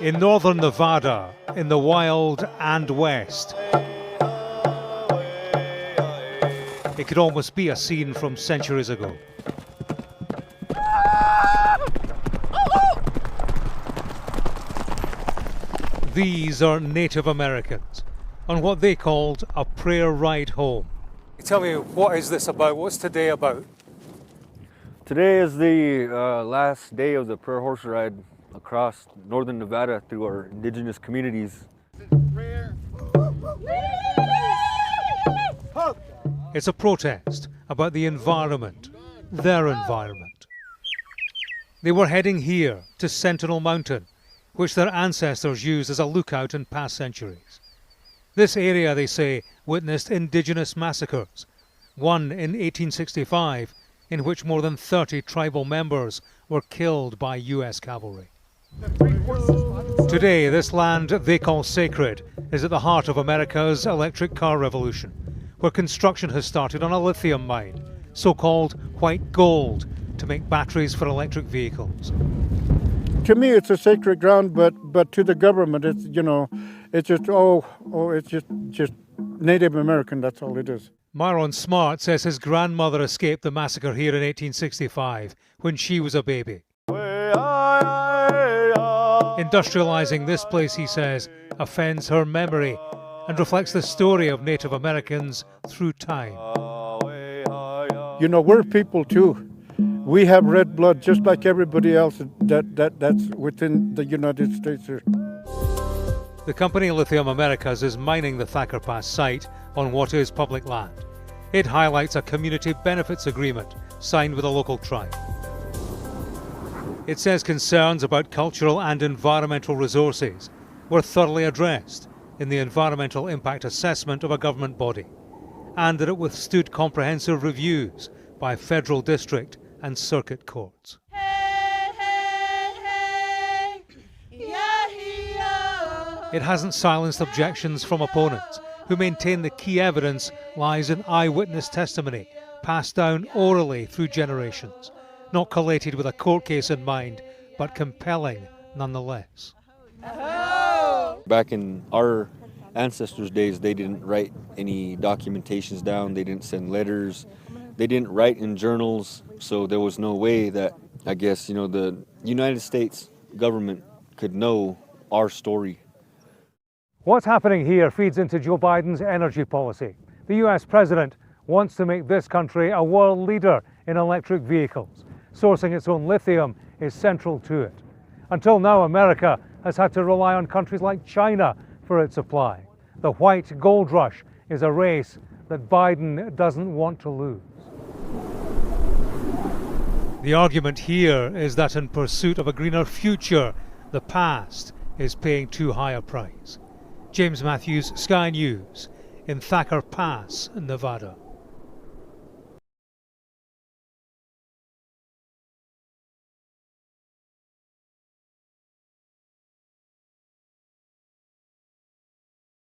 In northern Nevada, in the wild and west, it could almost be a scene from centuries ago. These are Native Americans on what they called a prayer ride home. Tell me, what is this about? What's today about? Today is the last day of the prayer horse ride across northern Nevada through our indigenous communities. It's a protest about the environment, their environment. They were heading here to Sentinel Mountain, which their ancestors used as a lookout in past centuries. This area, they say, witnessed indigenous massacres, one in 1865, in which more than 30 tribal members were killed by US cavalry. Today, this land they call sacred is at the heart of America's electric car revolution, where construction has started on a lithium mine, so-called white gold, to make batteries for electric vehicles. To me, it's a sacred ground, but to the government, it's, you know, it's just it's just Native American. That's all it is. Myron Smart says his grandmother escaped the massacre here in 1865 when she was a baby. Industrializing this place, he says, offends her memory and reflects the story of Native Americans through time. You know, we're people too. We have red blood just like everybody else that's within the United States here. The company Lithium Americas is mining the Thacker Pass site on what is public land. It highlights a community benefits agreement signed with a local tribe. It says concerns about cultural and environmental resources were thoroughly addressed in the environmental impact assessment of a government body, and that it withstood comprehensive reviews by federal district and circuit courts. It hasn't silenced objections from opponents who maintain the key evidence lies in eyewitness testimony passed down orally through generations, not collated with a court case in mind, but compelling nonetheless. Back in our ancestors' days, they didn't write any documentations down, they didn't send letters, they didn't write in journals, so there was no way that, I guess, you know, the United States government could know our story. What's happening here feeds into Joe Biden's energy policy. The US president wants to make this country a world leader in electric vehicles. Sourcing its own lithium is central to it. Until now, America has had to rely on countries like China for its supply. The white gold rush is a race that Biden doesn't want to lose. The argument here is that in pursuit of a greener future, the past is paying too high a price. James Matthews, Sky News, in Thacker Pass, Nevada.